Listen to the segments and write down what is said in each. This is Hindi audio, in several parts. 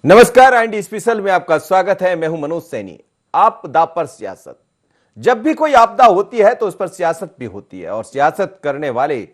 नमस्कार, एंड स्पेशल में आपका स्वागत है। मैं हूं मनोज सैनी। आपदा पर सियासत। जब भी कोई आपदा होती है तो उस पर सियासत भी होती है, और सियासत करने वाले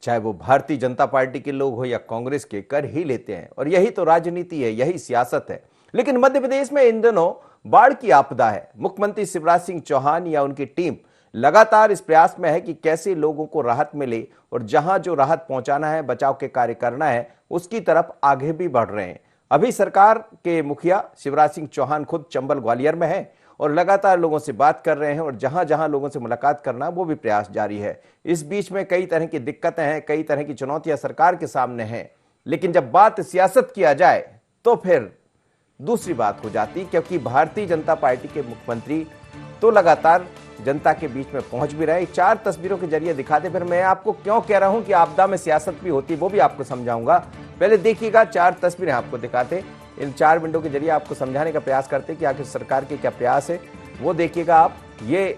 चाहे वो भारतीय जनता पार्टी के लोग हो या कांग्रेस के, कर ही लेते हैं। और यही तो राजनीति है, यही सियासत है। लेकिन मध्य प्रदेश में इन दिनों बाढ़ की आपदा है। मुख्यमंत्री शिवराज सिंह चौहान या उनकी टीम लगातार इस प्रयास में है कि कैसे लोगों को राहत मिले, और जहां जो राहत पहुंचाना है, बचाव के कार्य करना है, उसकी तरफ आगे भी बढ़ रहे हैं। अभी सरकार के मुखिया शिवराज सिंह चौहान खुद चंबल ग्वालियर में है और लगातार लोगों से बात कर रहे हैं, और जहां जहां लोगों से मुलाकात करना वो भी प्रयास जारी है। इस बीच में कई तरह की दिक्कतें हैं, कई तरह की चुनौतियां सरकार के सामने हैं। लेकिन जब बात सियासत किया जाए तो फिर दूसरी बात हो जाती, क्योंकि भारतीय जनता पार्टी के मुख्यमंत्री तो लगातार जनता के बीच में पहुंच भी रहे। 4 तस्वीरों के जरिए दिखाते, फिर मैं आपको क्यों कह रहा हूं कि आपदा में सियासत भी होती है वो भी आपको समझाऊंगा। पहले देखिएगा, 4 तस्वीरें आपको दिखाते, इन 4 विंडो के जरिए आपको समझाने का प्रयास करते कि आखिर सरकार के क्या प्रयास है। वो देखिएगा आप, ये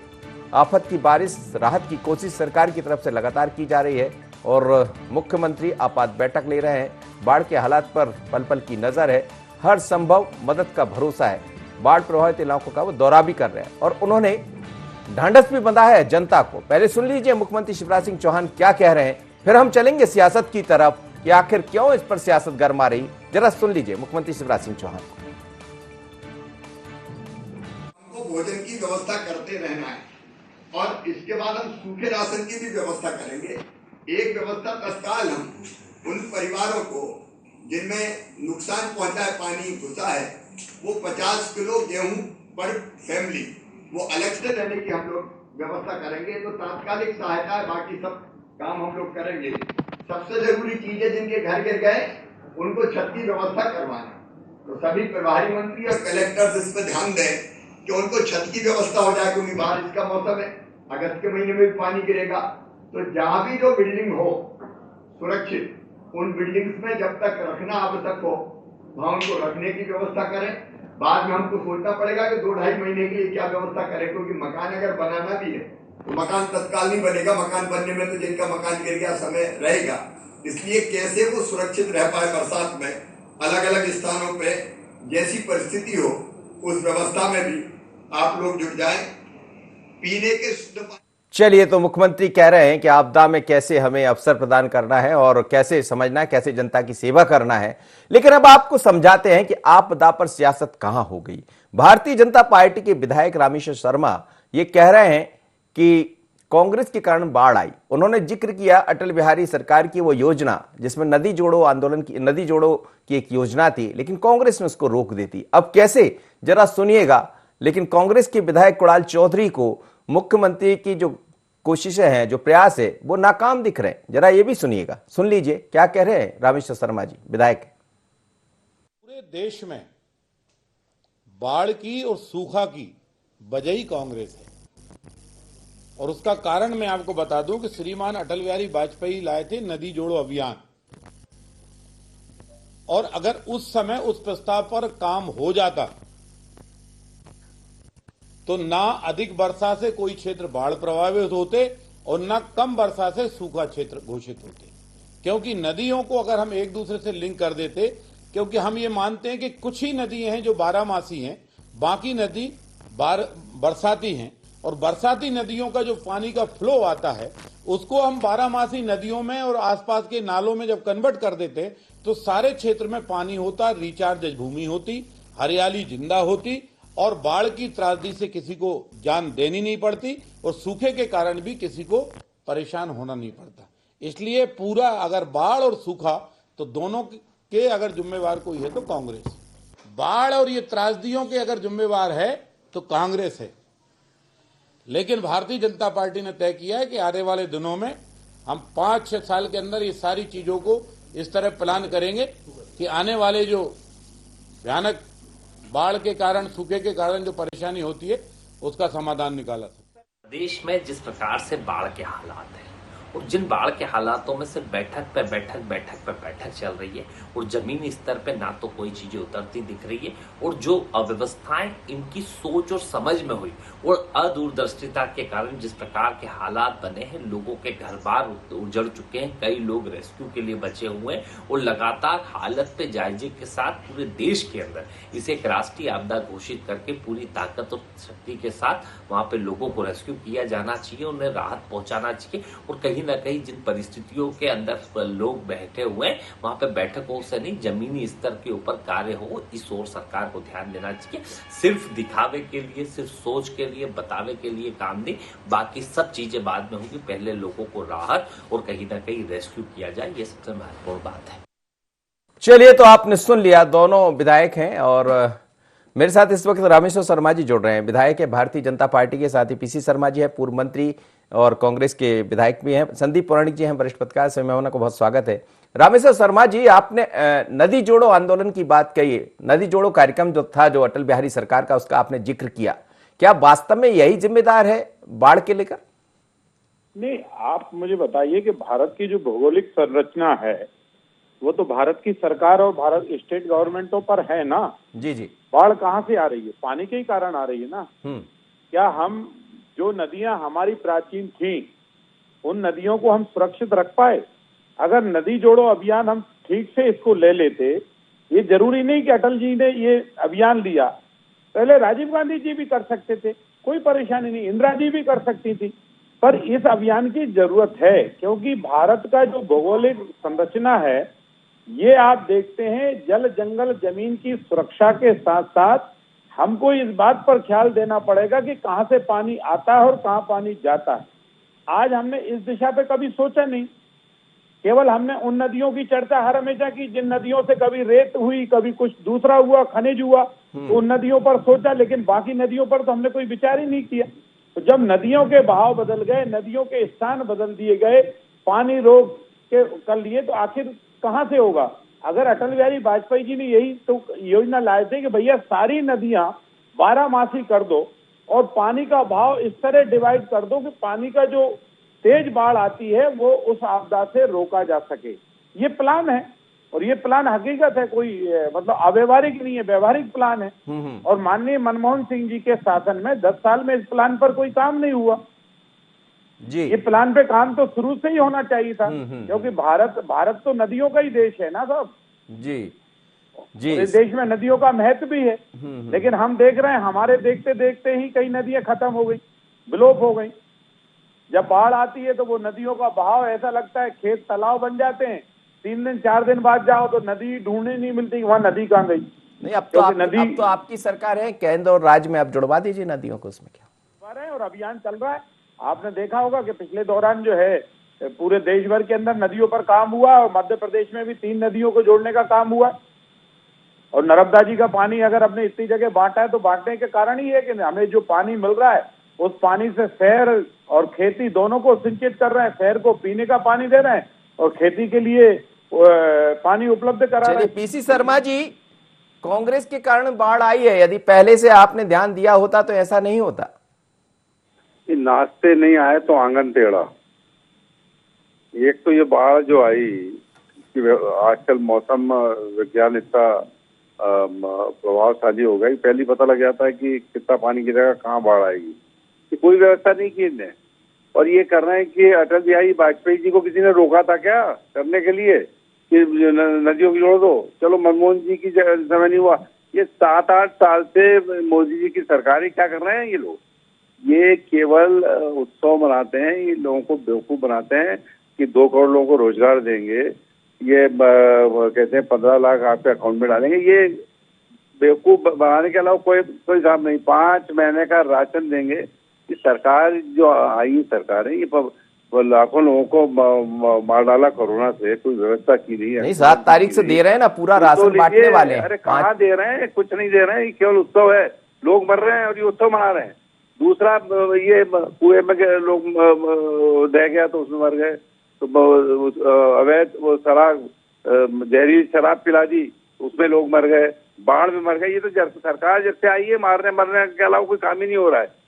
आफत की बारिश, राहत की कोशिश सरकार की तरफ से लगातार की जा रही है, और मुख्यमंत्री आपात बैठक ले रहे हैं। बाढ़ के हालात पर पल पल की नजर है, हर संभव मदद का भरोसा है। बाढ़ प्रभावित इलाकों का वो दौरा भी कर रहे हैं, और उन्होंने ढांढस भी बंधा है जनता को। पहले सुन लीजिए मुख्यमंत्री शिवराज सिंह चौहान क्या कह रहे हैं, फिर हम चलेंगे सियासत की तरफ कि आखिर क्यों इस पर सियासत गरमा रही। जरा सुन लीजिए मुख्यमंत्री शिवराज सिंह चौहान। हमको भोजन की व्यवस्था करते रहना है, और इसके बाद हम सूखे राशन की भी व्यवस्था करेंगे। एक व्यवस्था तत्काल हम उन परिवारों को जिनमें नुकसान पहुंचा है, पानी घुसा है, वो 50 किलो गेहूं पर फैमिली वो अलग से लेने की हम लोग व्यवस्था करेंगे। तो तात्कालिक सहायता है, बाकी सब काम हम लोग करेंगे। सबसे जरूरी चीज है, जिनके घर गिर गए उनको छत की व्यवस्था करवाना। तो सभी प्रभारी मंत्री और कलेक्टर इस पर ध्यान दें कि उनको छत की व्यवस्था हो जाए, क्योंकि बारिश का मौसम है, अगस्त के महीने में भी पानी गिरेगा। तो जहां भी जो बिल्डिंग हो सुरक्षित, उन बिल्डिंग्स में जब तक रखना आवश्यक हो वहां उनको रखने की व्यवस्था करें। बाद में हमको सोचना पड़ेगा कि 2-2.5 महीने के लिए क्या व्यवस्था करें, क्योंकि मकान अगर बनाना भी है तो मकान तत्काल नहीं बनेगा। मकान बनने में तो जिनका मकान गिर गया समय रहेगा, इसलिए कैसे वो सुरक्षित रह पाए बरसात में, अलग अलग स्थानों पे जैसी परिस्थिति हो उस व्यवस्था में भी आप लोग जुट जाएं। पीने के शुद्ध पानी। चलिए, तो मुख्यमंत्री कह रहे हैं कि आपदा में कैसे हमें अवसर प्रदान करना है और कैसे समझना है, कैसे जनता की सेवा करना है। लेकिन अब आपको समझाते हैं कि आपदा पर सियासत कहां हो गई। भारतीय जनता पार्टी के विधायक रामेश्वर शर्मा ये कह रहे हैं कि कांग्रेस के कारण बाढ़ आई। उन्होंने जिक्र किया अटल बिहारी सरकार की वो योजना जिसमें नदी जोड़ो आंदोलन की, नदी जोड़ो की एक योजना थी, लेकिन कांग्रेस ने उसको रोक दी थी। अब कैसे, जरा सुनिएगा। लेकिन कांग्रेस के विधायक कुणाल चौधरी को मुख्यमंत्री की जो कोशिशें हैं, जो प्रयास है, वो नाकाम दिख रहे हैं। जरा ये भी सुनिएगा, सुन लीजिए क्या कह रहे हैं रामेश्वर शर्मा जी, विधायक। पूरे देश में बाढ़ की और सूखा की वजह ही कांग्रेस है, और उसका कारण मैं आपको बता दूं कि श्रीमान अटल बिहारी वाजपेयी लाए थे नदी जोड़ो अभियान, और अगर उस समय उस प्रस्ताव पर काम हो जाता तो ना अधिक वर्षा से कोई क्षेत्र बाढ़ प्रभावित होते और ना कम वर्षा से सूखा क्षेत्र घोषित होते। क्योंकि नदियों को अगर हम एक दूसरे से लिंक कर देते, क्योंकि हम ये मानते हैं कि कुछ ही नदियां हैं जो 12मासी हैं, बाकी नदी बरसाती हैं, और बरसाती नदियों का जो पानी का फ्लो आता है उसको हम 12मासी नदियों में और आसपास के नालों में जब कन्वर्ट कर देते तो सारे क्षेत्र में पानी होता, रिचार्ज भूमि होती, हरियाली जिंदा होती, और बाढ़ की त्रासदी से किसी को जान देनी नहीं पड़ती, और सूखे के कारण भी किसी को परेशान होना नहीं पड़ता। इसलिए पूरा अगर बाढ़ और सूखा तो दोनों के अगर जिम्मेवार कोई है तो कांग्रेस। बाढ़ और ये त्रासदियों के अगर जिम्मेवार है तो कांग्रेस है। लेकिन भारतीय जनता पार्टी ने तय किया है कि आने वाले दिनों में हम 5-6 साल के अंदर ये सारी चीजों को इस तरह प्लान करेंगे कि आने वाले जो भयानक बाढ़ के कारण, सूखे के कारण जो परेशानी होती है उसका समाधान निकाला सकता है। देश में जिस प्रकार से बाढ़ के हालात हैं और जिन बाढ़ के हालातों में सिर्फ बैठक पे बैठक चल रही है और जमीनी स्तर पे ना तो कोई चीजें उतरती दिख रही है, और जो अव्यवस्थाएं इनकी सोच और समझ में हुई और अदूरदर्शिता के कारण जिस प्रकार के हालात बने हैं, लोगों के घर बार उजड़ चुके हैं, कई लोग रेस्क्यू के लिए बचे हुए हैं और लगातार हालत पे जायजे के साथ पूरे देश के अंदर इसे एक राष्ट्रीय आपदा घोषित करके पूरी ताकत और शक्ति के साथ वहां पे लोगों को रेस्क्यू किया जाना चाहिए, उन्हें राहत पहुंचाना चाहिए। और कहीं ना कहीं जिन परिस्थितियों के अंदर लोग बैठे हुए हैं, वहां पे बैठकों से नहीं, जमीनी स्तर के ऊपर कार्य हो, इस ओर सरकार को ध्यान देना चाहिए। सिर्फ दिखावे के लिए, सिर्फ सोच के लिए, बतावे के लिए काम नहीं, बाकी सब चीजें बाद में होगी। पहले लोगों को राहत और कहीं ना कहीं रेस्क्यू किया जाए, ये सबसे महत्वपूर्ण बात है। चलिए, तो आपने सुन लिया, दोनों विधायक हैं और मेरे साथ इस वक्त रामेश्वर शर्मा जी जुड़ रहे हैं, विधायक है भारतीय जनता पार्टी के, साथ ही पीसी शर्मा जी है, पूर्व मंत्री और कांग्रेस के विधायक भी हैं, संदीप पौराणिक जी हैं, वरिष्ठ पत्रकार, मेहमानों को बहुत स्वागत है। रामेश्वर शर्मा जी, आपने नदी जोड़ो आंदोलन की बात कही, नदी जोड़ो कार्यक्रम जो था, जो अटल बिहारी सरकार का, उसका आपने जिक्र किया, क्या वास्तव में यही जिम्मेदार है बाढ़ के लेकर? नहीं, आप मुझे बताइए कि भारत की जो भौगोलिक संरचना है वो तो भारत की सरकार और भारत स्टेट गवर्नमेंटों पर है ना। जी जी। बाढ़ कहाँ से आ रही है? पानी के ही कारण आ रही है ना। क्या हम जो नदियां हमारी प्राचीन थी, उन नदियों को हम सुरक्षित रख पाए? अगर नदी जोड़ो अभियान हम ठीक से इसको ले लेते, ये जरूरी नहीं कि अटल जी ने ये अभियान लिया, पहले राजीव गांधी जी भी कर सकते थे, कोई परेशानी नहीं, इंदिरा जी भी कर सकती थी। पर इस अभियान की जरूरत है क्योंकि भारत का जो भौगोलिक संरचना है, ये आप देखते हैं, जल जंगल जमीन की सुरक्षा के साथ साथ हमको इस बात पर ख्याल देना पड़ेगा कि कहां से पानी आता है और कहां पानी जाता है। आज हमने इस दिशा पे कभी सोचा नहीं, केवल हमने उन नदियों की चर्चा हर हमेशा की जिन नदियों से कभी रेत हुई, कभी कुछ दूसरा हुआ, खनिज हुआ, तो उन नदियों पर सोचा, लेकिन बाकी नदियों पर तो हमने कोई विचार ही नहीं किया। तो जब नदियों के बहाव बदल गए, नदियों के स्थान बदल दिए गए, पानी रोक के कर लिए, तो आखिर कहां से होगा? अगर अटल बिहारी वाजपेयी जी ने यही तो योजना लाए थे कि भैया सारी नदियां 12मासी कर दो और पानी का बहाव इस तरह डिवाइड कर दो कि पानी का जो तेज बाढ़ आती है वो उस आपदा से रोका जा सके। ये प्लान है और ये प्लान हकीकत है, कोई मतलब अव्यवहारिक नहीं है, व्यवहारिक प्लान है। और माननीय मनमोहन सिंह जी के शासन में 10 साल में इस प्लान पर कोई काम नहीं हुआ जी। ये प्लान पे काम तो शुरू से ही होना चाहिए था, क्योंकि भारत तो नदियों का ही देश है ना साहब। जी जी। इस देश में नदियों का महत्व भी है, लेकिन हम देख रहे हैं हमारे देखते देखते ही कई नदियां खत्म हो गई, विलोप हो गई। जब बाढ़ आती है तो वो नदियों का बहाव ऐसा लगता है खेत तालाब बन जाते हैं, 3 दिन 4 दिन बाद जाओ तो नदी ढूंढने नहीं मिलती, वहां नदी कहाँ गई। नहीं, अब तो आपकी सरकार है, केंद्र और राज्य में आप जुड़वा दीजिए नदियों को, उसमें क्या। और अभियान चल रहा है, आपने देखा होगा कि पिछले दौरान जो है पूरे देश भर के अंदर नदियों पर काम हुआ और मध्य प्रदेश में भी 3 नदियों को जोड़ने का काम हुआ। और नर्मदा जी का पानी अगर अपने इतनी जगह बांटा है तो बांटने के कारण ही है कि हमें जो पानी मिल रहा है उस पानी से शहर और खेती दोनों को सिंचित कर रहे हैं। शहर को पीने का पानी दे रहे हैं और खेती के लिए पानी उपलब्ध करा रहे हैं। पीसी शर्मा जी, कांग्रेस के कारण बाढ़ आई है, यदि पहले से आपने ध्यान दिया होता तो ऐसा नहीं होता। नाश्ते नहीं आए तो आंगन टेढ़ा। एक तो ये बाढ़ जो आई, आजकल मौसम विज्ञान इतना प्रभावशाली हो गई, पहले पता लग जाता है कि कितना पानी गिरेगा, कहाँ बाढ़ आएगी। कि कोई व्यवस्था नहीं की इनने, और ये कर रहे हैं कि अटल बिहारी वाजपेयी जी को किसी ने रोका था क्या करने के लिए कि नदियों की जोड़ दो? चलो मनमोहन जी की समय नहीं हुआ, ये 7-8 साल से मोदी जी की सरकार ही क्या कर रहे हैं ये लोग? ये केवल उत्सव मनाते हैं, ये लोगों को बेवकूफ बनाते हैं कि 2 करोड़ लोगों को रोजगार देंगे, ये कहते हैं 15 लाख आपके अकाउंट में डालेंगे। ये बेवकूफ बनाने के अलावा कोई काम नहीं। 5 महीने का राशन देंगे। ये सरकार जो आई सरकार है, ये लाखों लोगों को मार डाला कोरोना से, कोई व्यवस्था की नहीं। 7 तारीख से दे रहे हैं ना, पूरा राशन बांटने वाले हैं। अरे कहाँ दे रहे हैं? कुछ नहीं दे रहे हैं, ये केवल उत्सव है। लोग मर रहे हैं और ये उत्सव मना रहे हैं। दूसरा, ये कुएं में लोग दह गया तो उसमें मर गए, तो अवैध वो शराब, जहरीली शराब पिला दी, उसमें लोग मर गए, बाढ़ में मर गए। ये तो सरकार जब से आई है मरने के अलावा कोई काम ही नहीं हो रहा है।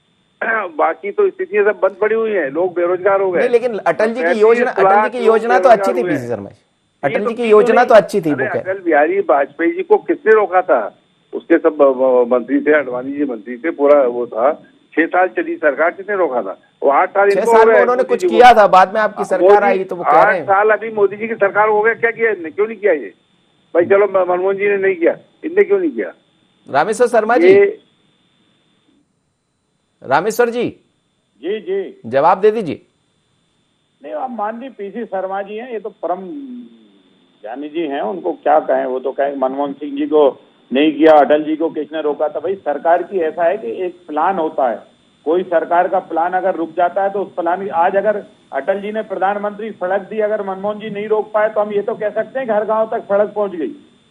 बाकी तो स्थितियां सब बंद पड़ी हुई हैं, लोग बेरोजगार हो गए। नहीं, लेकिन अटल जी की 35 योजना, अटल जी लाख की लोग योजना तो अच्छी थी बेरोजगार हुए पीसी शर्मा जी, हैं। अटल ये जी की की योजना तो नहीं। अच्छी थी। अरे वो क्या, अटल बिहारी वाजपेयी जी को किसने रोका था? उसके सब मंत्री थे, अडवाणी जी मंत्री थे, पूरा वो था। 6 साल चली सरकार, किसने रोका था? वो 8 साल 6 इनको हो साल में गए उन्होंने मोदी कुछ जी को। किया था, बाद में आपकी सरकार आई तो वो कह रहे 8 हैं। साल अभी मोदी जी की सरकार हो गया, क्या किया इनने? क्यों नहीं किया ये? भाई चलो मनमोहन जी ने नहीं किया, इनने क्यों नहीं किया? रामेश्वर शर्मा जी, ये रामेश्वर जी जी जी। जवाब दे दीजिए। नहीं, आप माननीय पीसी शर्मा जी हैं, ये तो परम ज्ञानी जी हैं, उनको क्या कहें। वो तो कहें मनमोहन सिंह जी को नहीं किया, अटल जी को किसने रोका था। भाई सरकार की ऐसा है कि एक प्लान होता है, कोई सरकार का प्लान अगर रुक जाता है तो उस प्लान, आज अगर अटल जी ने प्रधानमंत्री सड़क दी, अगर मनमोहन जी नहीं रोक पाए तो हम ये तो कह सकते हैं कि हर गांव तक सड़क पहुंच गई।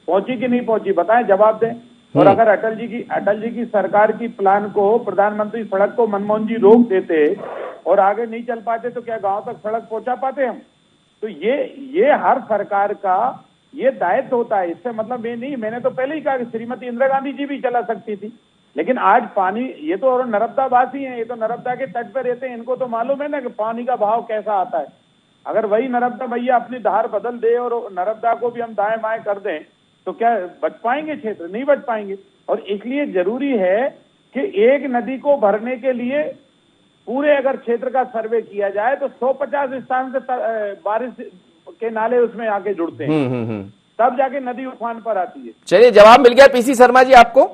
पहुंची कि नहीं पहुंची, बताएं, जवाब दें। और अगर अटल जी की सरकार की प्लान को, प्रधानमंत्री सड़क को मनमोहन जी रोक देते और आगे नहीं चल पाते तो क्या गांव तक सड़क पहुंचा पाते हम? तो ये हर सरकार का ये दायित्व होता है। इससे मतलब ये नहीं, मैंने तो पहले ही कहा कि श्रीमती इंदिरा गांधी जी भी चला सकती थी, लेकिन आज पानी, ये तो और नर्मदावासी हैं, ये तो नर्मदा के तट पर रहते हैं, इनको तो मालूम है ना कि पानी का बहाव कैसा आता है। अगर वही नर्मदा भैया अपनी धार बदल दे और नर्मदा को भी हम दाएं बाएं कर दें तो क्या बच पाएंगे क्षेत्र? नहीं बच पाएंगे। और इसलिए जरूरी है कि एक नदी को भरने के लिए पूरे अगर क्षेत्र का सर्वे किया जाए तो 150 स्थान से बारिश के नाले उसमें आके जुड़ते हैं, तब जाके नदी उफान पर आती है। चलिए, जवाब मिल गया पीसी शर्मा जी आपको।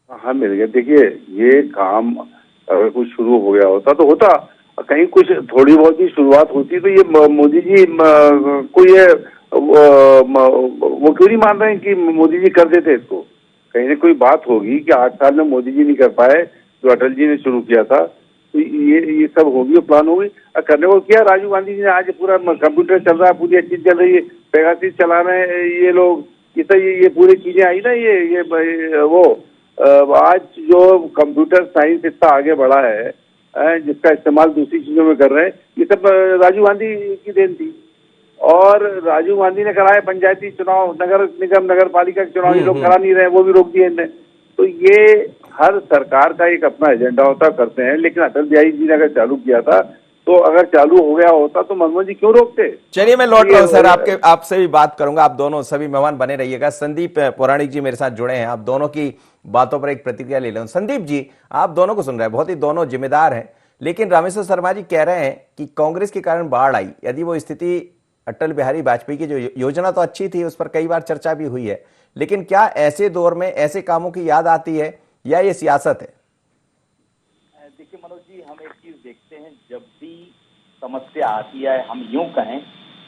हाँ मिल गया। देखिए, ये काम अगर कुछ शुरू हो गया होता तो होता, कहीं कुछ थोड़ी बहुत ही शुरुआत होती तो ये मोदी जी को ये वो क्यों नहीं मान रहे हैं कि मोदी जी कर देते इसको? कहीं ना कोई बात होगी कि 8 साल में मोदी जी नहीं कर पाए जो अटल जी ने शुरू किया था, तो ये सब होगी और प्लान होगी। करने को क्या, राजीव गांधी जी ने आज पूरा कंप्यूटर चल रहा है, पूरी अच्छी चल रही है, पेगासिस चला रहे हैं ये लोग, ये पूरी चीजें आई ना, ये वो आज जो कंप्यूटर साइंस इतना आगे बढ़ा है, जिसका इस्तेमाल दूसरी चीजों में कर रहे हैं, ये सब राजीव गांधी की देन थी। और राजीव गांधी ने कराए पंचायती चुनाव, नगर निगम, नगर पालिका के चुनाव, ये लोग करा नहीं रहे, वो भी रोक दिए इनने। तो ये हर सरकार का एक अपना एजेंडा होता, करते हैं। लेकिन अटल बिहारी जी ने अगर चालू किया था, तो अगर चालू हो गया होता तो मनमोहन जी क्यों रोकते? चलिए, मैं लौट रहा हूं सर, आपसे भी बात करूंगा। आप दोनों सभी मेहमान बने रहिएगा। संदीप पौराणिक जी मेरे साथ जुड़े हैं, आप दोनों की बातों पर एक प्रतिक्रिया ले लूं। संदीप जी, आप दोनों को सुन रहे हैं, बहुत ही दोनों जिम्मेदार हैं, लेकिन रामेश्वर शर्मा जी कह रहे हैं कि कांग्रेस के कारण बाढ़ आई। यदि वो स्थिति अटल बिहारी वाजपेयी की जो योजना तो अच्छी थी, उस पर कई बार चर्चा भी हुई है, लेकिन क्या ऐसे दौर में ऐसे कामों की याद आती है या ये सियासत है? देखिए मनोज जी, हम एक चीज देखते हैं, जब भी समस्या आती है, हम यूं कहें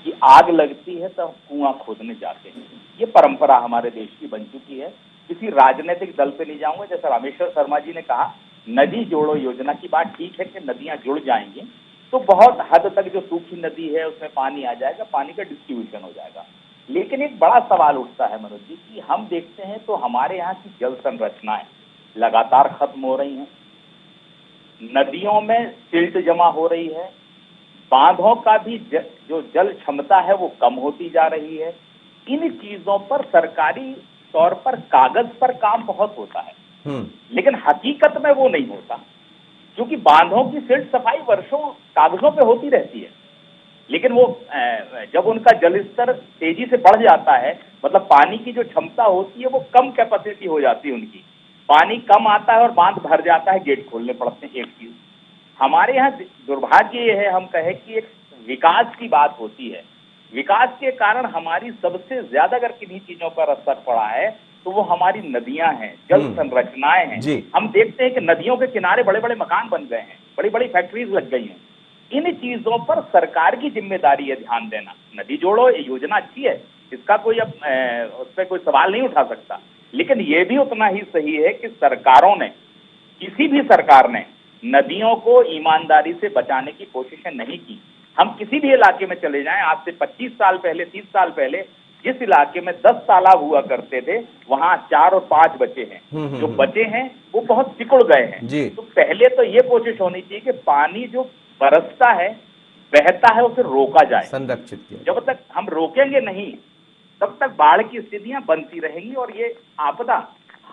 कि आग लगती है तो कुआं खोदने जाते हैं। ये परंपरा हमारे देश की बन चुकी है। किसी राजनीतिक दल पे नहीं जाऊंगा। जैसा रामेश्वर शर्मा जी ने कहा, नदी जोड़ो योजना की बात ठीक है कि नदियां जुड़ जाएंगी तो बहुत हद तक जो सूखी नदी है उसमें पानी आ जाएगा, पानी का डिस्ट्रीब्यूशन हो जाएगा। लेकिन एक बड़ा सवाल उठता है मनोज जी कि हम देखते हैं तो हमारे यहाँ की जल संरचनाएं लगातार खत्म हो रही हैं, नदियों में सिल्ट जमा हो रही है, बांधों का भी जो जल क्षमता है वो कम होती जा रही है। इन चीजों पर सरकारी तौर पर कागज पर काम बहुत होता है, लेकिन हकीकत में वो नहीं होता, क्योंकि बांधों की सिल्ट सफाई वर्षों कागजों पे होती रहती है, लेकिन वो जब उनका जल स्तर तेजी से बढ़ जाता है, मतलब पानी की जो क्षमता होती है वो कम कैपेसिटी हो जाती है उनकी, पानी कम आता है और बांध भर जाता है, गेट खोलने पड़ते हैं। एक चीज हमारे यहाँ दुर्भाग्य ये है, हम कहें कि एक विकास की बात होती है, विकास के कारण हमारी सबसे ज्यादा अगर किन्हीं चीजों पर असर पड़ा है तो वो हमारी नदियां हैं, जल संरचनाएं हैं। हम देखते हैं कि नदियों के किनारे बड़े बड़े मकान बन गए हैं, बड़ी बड़ी फैक्ट्रीज लग गई हैं। इन चीजों पर सरकार की जिम्मेदारी है ध्यान देना। नदी जोड़ो ये योजना अच्छी है, इसका कोई अब उस पर कोई सवाल नहीं उठा सकता, लेकिन ये भी उतना ही सही है कि सरकारों ने, किसी भी सरकार ने नदियों को ईमानदारी से बचाने की कोशिशें नहीं की। हम किसी भी इलाके में चले जाएं, आज से 25 साल पहले, 30 साल पहले जिस इलाके में 10 तालाब हुआ करते थे, वहां 4 और 5 बचे हैं। जो बचे हैं वो बहुत सिकुड़ गए हैं। तो पहले तो ये कोशिश होनी चाहिए कि पानी जो बरसता है, बहता है, उसे रोका जाए, संरक्षित किया। जब तक हम रोकेंगे नहीं तब तक बाढ़ की स्थितियां बनती रहेंगी और ये आपदा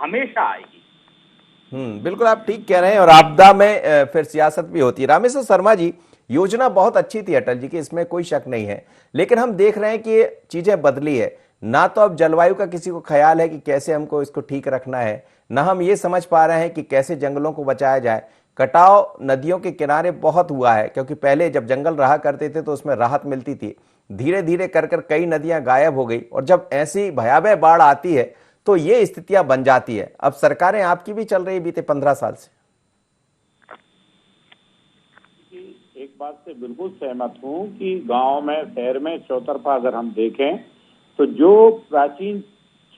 हमेशा आएगी। बिल्कुल आप ठीक कह रहे हैं। और आपदा में फिर सियासत भी होती है। रामेश्वर शर्मा जी, योजना बहुत अच्छी थी अटल जी की, इसमें कोई शक नहीं है, लेकिन हम देख रहे हैं कि ये चीजें बदली है। ना तो अब जलवायु का किसी को ख्याल है कि कैसे हमको इसको ठीक रखना है, ना हम ये समझ पा रहे हैं कि कैसे जंगलों को बचाया जाए। कटाव नदियों के किनारे बहुत हुआ है, क्योंकि पहले जब जंगल रहा करते थे तो उसमें राहत मिलती थी। धीरे धीरे कर कर कई नदियां गायब हो गई, और जब ऐसी भयावह बाढ़ आती है तो ये स्थितियां बन जाती है। अब सरकारें आपकी भी चल रही है बीते 15 साल से। एक बात से बिल्कुल सहमत हूं कि गांव में, शहर में, चौतरफा अगर हम देखें तो जो प्राचीन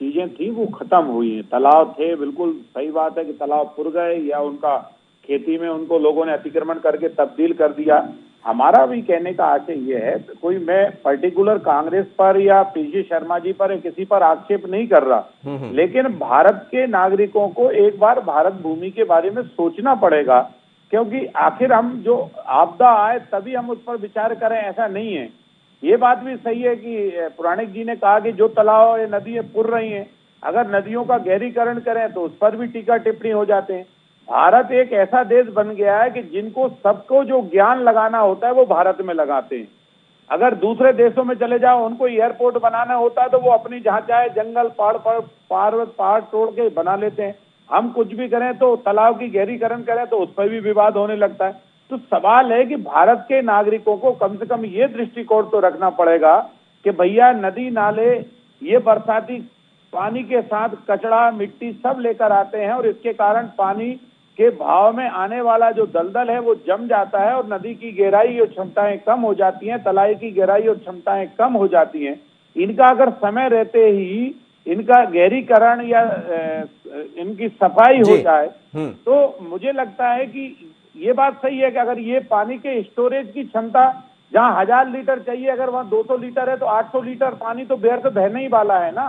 चीजें थी वो खत्म हुई हैं। तालाब थे, बिल्कुल सही बात है कि तालाब पुर गए, या उनका खेती में उनको लोगों ने अतिक्रमण करके तब्दील कर दिया। हमारा भी कहने का आशय ये है, कोई मैं पर्टिकुलर कांग्रेस पर या पीसी शर्मा जी पर या किसी पर आक्षेप नहीं कर रहा, लेकिन भारत के नागरिकों को एक बार भारत भूमि के बारे में सोचना पड़ेगा, क्योंकि आखिर हम जो आपदा आए तभी हम उस पर विचार करें, ऐसा नहीं है। ये बात भी सही है कि पुराणिक जी ने कहा कि जो तालाब या नदियां पुर रही हैं, अगर नदियों का गहरीकरण करें तो उस पर भी टीका टिप्पणी हो जाते हैं। भारत एक ऐसा देश बन गया है कि जिनको सबको जो ज्ञान लगाना होता है वो भारत में लगाते हैं। अगर दूसरे देशों में चले जाओ, उनको एयरपोर्ट बनाना होता है तो वो अपनी जहां चाहे जंगल पहाड़ तोड़ के बना लेते हैं। हम कुछ भी करें तो तालाब की गहरीकरण करें तो उस पर भी विवाद होने लगता है। तो सवाल है कि भारत के नागरिकों को कम से कम ये दृष्टिकोण तो रखना पड़ेगा कि भैया नदी नाले ये बरसाती पानी के साथ कचरा मिट्टी सब लेकर आते हैं, और इसके कारण पानी के भाव में आने वाला जो दलदल है वो जम जाता है, और नदी की गहराई और क्षमताएं कम हो जाती हैं, तलाई की गहराई और क्षमताएं कम हो जाती हैं। इनका अगर समय रहते ही इनका गहरीकरण या इनकी सफाई हो जाए तो मुझे लगता है कि ये बात सही है कि अगर ये पानी के स्टोरेज की क्षमता जहां 1000 लीटर चाहिए, अगर वहां 200 लीटर है तो 800 लीटर पानी तो व्यर्थ बहने ही वाला है ना।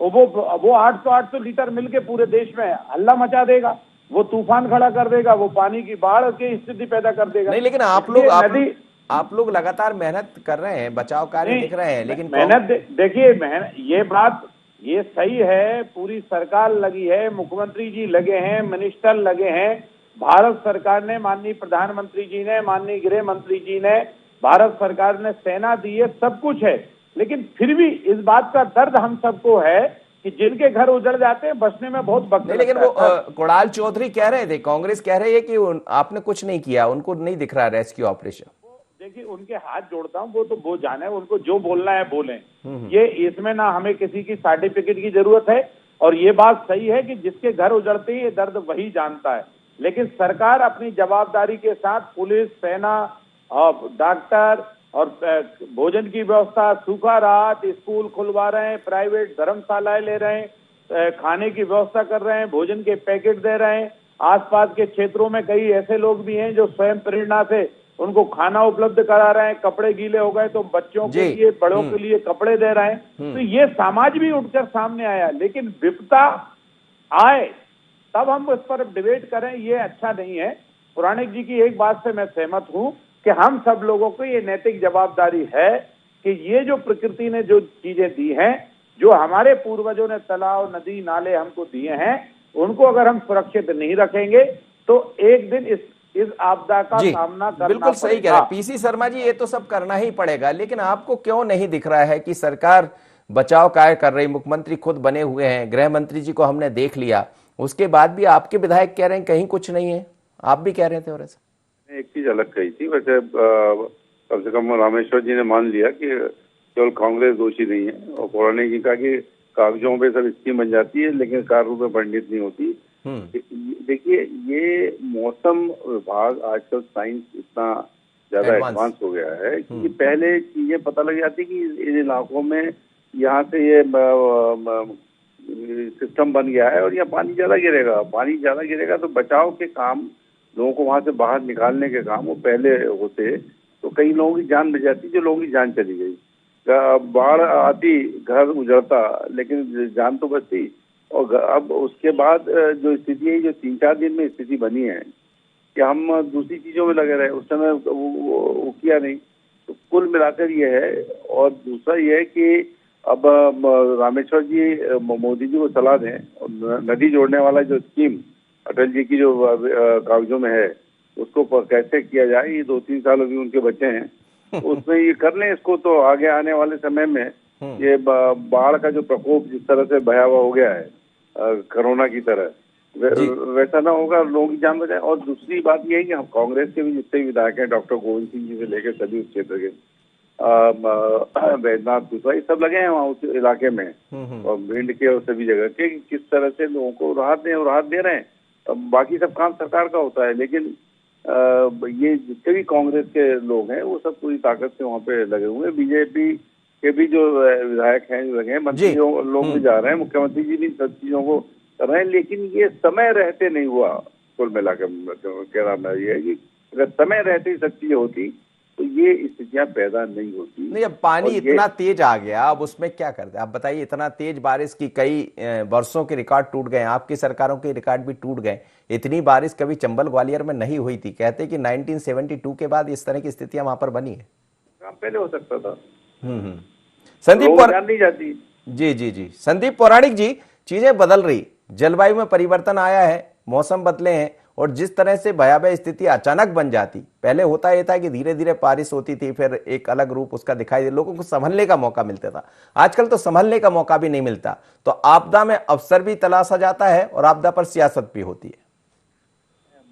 वो 800 लीटर मिलके पूरे देश में हल्ला मचा देगा, वो तूफान खड़ा कर देगा, वो पानी की बाढ़ की स्थिति पैदा कर देगा। नहीं, लेकिन आप लोग लगातार मेहनत कर रहे हैं, बचाव कार्य दिख रहे हैं, लेकिन मेहनत देखिए, ये बात ये सही है, पूरी सरकार लगी है, मुख्यमंत्री जी लगे हैं, मिनिस्टर लगे हैं, भारत सरकार ने, माननीय प्रधानमंत्री जी ने, माननीय गृह मंत्री जी ने, भारत सरकार ने सेना दी है, सब कुछ है, लेकिन फिर भी इस बात का दर्द हम सबको है कि जिनके घर उजड़ जाते हैं बचने में बहुत वक्त लगता है। लेकिन वो कुणाल चौधरी कह रहे थे, कांग्रेस कह रही है कि आपने कुछ नहीं किया, उनको नहीं दिख रहा रेस्क्यू ऑपरेशन। देखिए, उनके हाथ जोड़ता हूं, वो जाने, उनको जो बोलना है बोलें। ये इसमें ना हमें किसी की सर्टिफिकेट की जरूरत है, और ये बात सही है कि जिसके घर उजड़ते ही ये दर्द वही जानता है। लेकिन सरकार अपनी जवाबदारी के साथ पुलिस, सेना और डॉक्टर और भोजन की व्यवस्था, सूखा राहत, स्कूल खुलवा रहे हैं, प्राइवेट धर्मशालाएं ले रहे हैं, खाने की व्यवस्था कर रहे हैं, भोजन के पैकेट दे रहे हैं। आसपास के क्षेत्रों में कई ऐसे लोग भी हैं जो स्वयं प्रेरणा से उनको खाना उपलब्ध करा रहे हैं, कपड़े गीले हो गए तो बच्चों के लिए, बड़ों के लिए कपड़े दे रहे हैं। तो ये समाज भी उठकर सामने आया, लेकिन विपदा आए तब हम इस पर डिबेट करें, ये अच्छा नहीं है। पुराणिक जी की एक बात से मैं सहमत हूं कि हम सब लोगों को ये नैतिक जवाबदारी है कि ये जो प्रकृति ने जो चीजें दी हैं, जो हमारे पूर्वजों ने तालाब, नदी, नाले हमको दिए हैं, उनको अगर हम सुरक्षित नहीं रखेंगे तो एक दिन इस आपदा का सामना करना बिल्कुल सही कह रहे हैं पीसी शर्मा जी, ये तो सब करना ही पड़ेगा। लेकिन आपको क्यों नहीं दिख रहा है कि सरकार बचाव कार्य कर रही? मुख्यमंत्री खुद बने हुए हैं, गृह मंत्री जी को हमने देख लिया, उसके बाद भी आपके विधायक कह रहे हैं कहीं कुछ नहीं है, आप भी कह रहे थे। और ऐसा एक चीज अलग कही थी, वैसे कम से कम रामेश्वर जी ने मान लिया कि केवल कांग्रेस दोषी नहीं है, और पुराने जी कहा कि कागजों पे सब स्कीम बन जाती है लेकिन कार्यों पे पंडित नहीं होती। देखिए, ये मौसम विभाग, आजकल साइंस इतना ज्यादा एडवांस हो गया है कि पहले चीजें पता लग जाती कि इन इलाकों में यहाँ से ये सिस्टम बन गया है और यहाँ पानी ज्यादा गिरेगा तो बचाव के काम, लोगों को वहां से बाहर निकालने के काम वो पहले होते तो कई लोगों की जान बच जाती, जो लोगों की जान चली गई। बाढ़ आती, घर उजड़ता, लेकिन जान तो बचती। और अब उसके बाद जो स्थिति है, जो 3-4 दिन में स्थिति बनी है कि हम दूसरी चीजों में लगे रहे, उस समय वो किया नहीं। तो कुल मिलाकर ये है। और दूसरा ये है कि अब रामेश्वर जी मोदी जी को सलाह दें, और नदी जोड़ने वाला जो स्कीम अटल जी की जो कागजों में है उसको कैसे किया जाए। ये 2-3 साल अभी उनके बच्चे हैं, उसमें ये कर लें इसको, तो आगे आने वाले समय में ये बाढ़ का जो प्रकोप जिस तरह से भयावह हो गया है कोरोना की तरह, वैसा ना होगा, लोगों की जान बचाए। और दूसरी बात ये है कि हम कांग्रेस के भी जितने विधायक हैं, डॉक्टर गोविंद सिंह जी से लेकर सभी उस क्षेत्र के वैद्यनाथ कुशवाहा, ये सब लगे हैं वहाँ उस इलाके में, और भिंड के और सभी जगह के, किस तरह से लोगों को राहत दें, और राहत दे रहे हैं। बाकी सब काम सरकार का होता है, लेकिन ये जितने भी कांग्रेस के लोग हैं वो सब पूरी ताकत से वहाँ पे लगे हुए हैं। बीजेपी के भी जो विधायक हैं जो लगे हैं, मंत्री लोग भी जा रहे हैं, मुख्यमंत्री जी भी सब चीजों को कर रहे हैं, लेकिन ये समय रहते नहीं हुआ। कुल मिलाकर कहना मैं ये है कि अगर समय रहते ही सब चीजें होती तो ये स्थितियां पैदा नहीं होती। नहीं, अब पानी इतना तेज आ गया, अब उसमें क्या करते हैं आप बताइए। इतना तेज बारिश की कई वर्षों के रिकॉर्ड टूट गए, आपकी सरकारों के रिकॉर्ड भी टूट गए। इतनी बारिश कभी चंबल ग्वालियर में नहीं हुई थी। कहते कि 1972 के बाद इस तरह की स्थितियां वहां पर बनी है। काम पहले हो सकता था। संदीप नहीं जाती। जी संदीप पौराणिक जी, चीजें बदल रही, जलवायु में परिवर्तन आया है, मौसम बदले हैं, और जिस तरह से भयावह स्थिति अचानक बन जाती, पहले होता यह था कि धीरे धीरे बारिश होती थी, फिर एक अलग रूप उसका दिखाई दे, लोगों को संभलने का मौका मिलता था। आजकल तो संभलने का मौका भी नहीं मिलता। तो आपदा में अवसर भी तलाशा जाता है और आपदा पर सियासत भी होती है।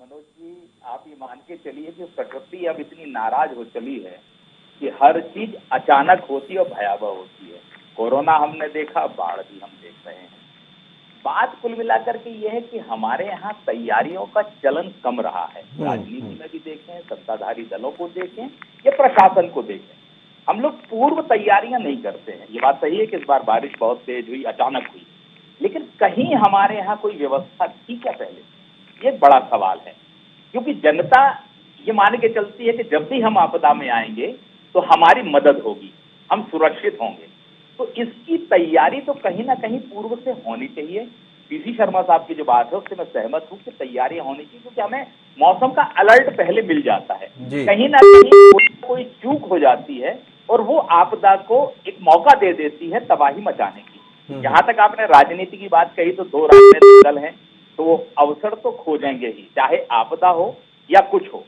मनोज जी, आप ये मान के चलिए कि प्रकृति अब इतनी नाराज हो चली है कि हर चीज अचानक होती है और भयावह होती है। कोरोना हमने देखा, बाढ़ भी हम देख रहे हैं। बात कुल मिलाकर के ये है कि हमारे यहाँ तैयारियों का चलन कम रहा है। राजनीति में भी देखें, सत्ताधारी दलों को देखें या प्रशासन को देखें, हम लोग पूर्व तैयारियां नहीं करते हैं। ये बात सही है कि इस बार बारिश बहुत तेज हुई, अचानक हुई, लेकिन कहीं हमारे यहाँ कोई व्यवस्था थी क्या पहले? ये एक बड़ा सवाल है, क्योंकि जनता ये मान के चलती है कि जब भी हम आपदा में आएंगे तो हमारी मदद होगी, हम सुरक्षित होंगे। तो इसकी तैयारी तो कहीं ना कहीं पूर्व से होनी चाहिए। पीसी शर्मा साहब की जो बात है उससे मैं सहमत हूँ कि तैयारी होनी चाहिए, क्योंकि हमें मौसम का अलर्ट पहले मिल जाता है। कहीं ना कहीं कोई चूक हो जाती है और वो आपदा को एक मौका दे देती है तबाही मचाने की। जहां तक आपने राजनीति की बात कही, तो दो राजनीतिक दल हैं तो वो अवसर तो खोजेंगे ही, चाहे आपदा हो या कुछ हो।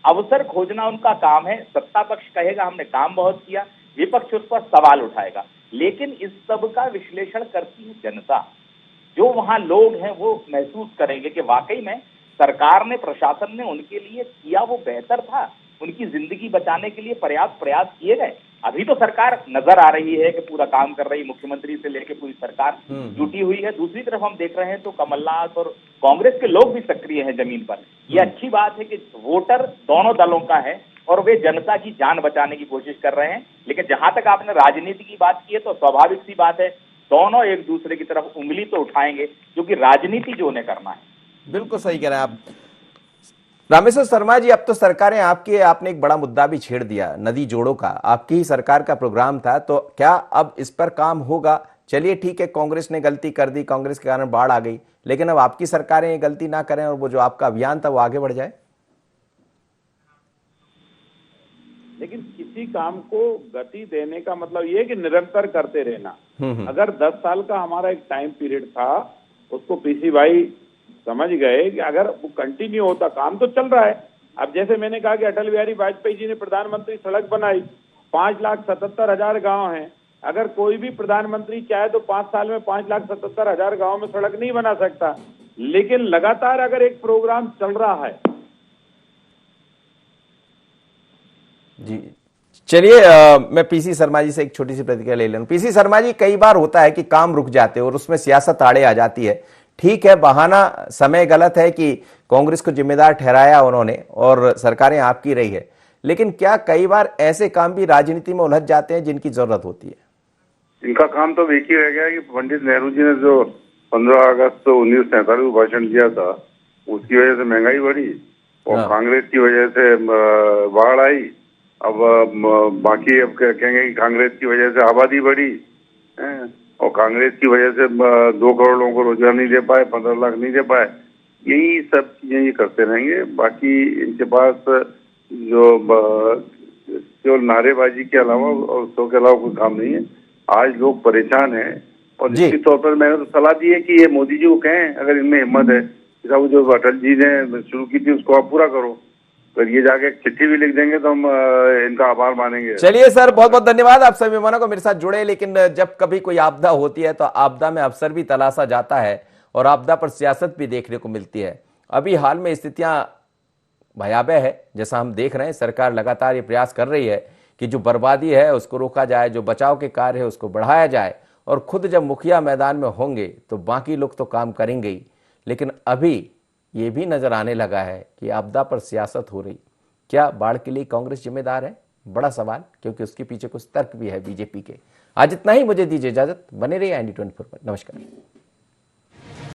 अवसर खोजना उनका काम है। सत्ता पक्ष कहेगा हमने काम बहुत किया, विपक्ष उस पर सवाल उठाएगा, लेकिन इस सब का विश्लेषण करती है जनता। जो वहां लोग हैं वो महसूस करेंगे कि वाकई में सरकार ने, प्रशासन ने उनके लिए किया वो बेहतर था, उनकी जिंदगी बचाने के लिए पर्याप्त प्रयास किए गए। अभी तो सरकार नजर आ रही है कि पूरा काम कर रही, मुख्यमंत्री से लेकर पूरी सरकार जुटी हुई है। दूसरी तरफ हम देख रहे हैं तो कमलनाथ और कांग्रेस के लोग भी सक्रिय हैं जमीन पर। ये अच्छी बात है कि वोटर दोनों दलों का है और वे जनता की जान बचाने की कोशिश कर रहे हैं। लेकिन जहां तक आपने राजनीति की बात की है तो स्वाभाविक सी बात है, दोनों एक दूसरे की तरफ उंगली तो उठाएंगे, क्योंकि राजनीति जो उन्हें करना है। बिल्कुल सही कह रहे हैं आप रामेश्वर शर्मा जी। अब तो सरकारें आपकी, आपने एक बड़ा मुद्दा भी छेड़ दिया, नदी जोड़ों का। आपकी ही सरकार का प्रोग्राम था, तो क्या अब इस पर काम होगा? चलिए ठीक है, कांग्रेस ने गलती कर दी, कांग्रेस के कारण बाढ़ आ गई, लेकिन अब आपकी सरकारें ये गलती ना करें और वो जो आपका अभियान था वो आगे बढ़ जाए। लेकिन किसी काम को गति देने का मतलब ये है कि निरंतर करते रहना। अगर 10 साल का हमारा एक टाइम पीरियड था, उसको पीसी भाई समझ गए कि अगर वो कंटिन्यू होता, काम तो चल रहा है। अब जैसे मैंने कहा कि अटल बिहारी वाजपेयी जी ने प्रधानमंत्री सड़क बनाई, 5,77,000 गांव हैं। अगर कोई भी प्रधानमंत्री चाहे तो 5 साल में 5,77,000 गांव में सड़क नहीं बना सकता, लेकिन लगातार अगर एक प्रोग्राम चल रहा है। जी चलिए, मैं पीसी शर्मा जी से एक छोटी सी प्रतिक्रिया ले लूं। पीसी शर्मा जी, कई बार होता है कि काम रुक जाते हैं और उसमें सियासत आड़े आ जाती है। ठीक है, बहाना समय गलत है कि कांग्रेस को जिम्मेदार ठहराया उन्होंने और सरकारें आपकी रही है, लेकिन क्या कई बार ऐसे काम भी राजनीति में उलझ जाते हैं जिनकी जरूरत होती है? इनका काम तो एक ही रह गया कि पंडित नेहरू जी ने जो 15 अगस्त 1947 को भाषण दिया था, उसकी वजह से महंगाई बढ़ी और कांग्रेस की वजह से बाढ़ आई। अब बाकी अब कहेंगे कि कांग्रेस की वजह से आबादी बढ़ी और कांग्रेस की वजह से 2 करोड़ लोगों को रोजगार नहीं दे पाए, 15 लाख नहीं दे पाए। यही सब चीजें ये करते रहेंगे। बाकी इनके पास जो केवल नारेबाजी के अलावा और उसके अलावा कोई काम नहीं है। आज लोग परेशान हैं और निश्चित तौर पर मैंने तो सलाह दी है कि ये मोदी जी को कहें, अगर इनमें हिम्मत है साहब जो अटल जी ने शुरू की थी उसको आप पूरा करो। अगर ये जाके एक चिट्ठी भी लिख देंगे तो हम इनका आभार मानेंगे। चलिए सर, बहुत बहुत धन्यवाद आप सभी मेहमानों को मेरे साथ जुड़े। लेकिन जब कभी कोई आपदा होती है तो आपदा में अवसर भी तलाशा जाता है और आपदा पर सियासत भी देखने को मिलती है। अभी हाल में स्थितियां भयावह है, जैसा हम देख रहे हैं। सरकार लगातार ये प्रयास कर रही है कि जो बर्बादी है उसको रोका जाए, जो बचाव के कार्य है उसको बढ़ाया जाए, और खुद जब मुखिया मैदान में होंगे तो बाकी लोग तो काम करेंगे ही। लेकिन अभी ये भी नजर आने लगा है कि आपदा पर सियासत हो रही। क्या बाढ़ के लिए कांग्रेस जिम्मेदार है? बड़ा सवाल, क्योंकि उसके पीछे कुछ तर्क भी है बीजेपी के। आज इतना ही, मुझे दीजिए इजाजत। बने रहिए IND 24 पर। नमस्कार।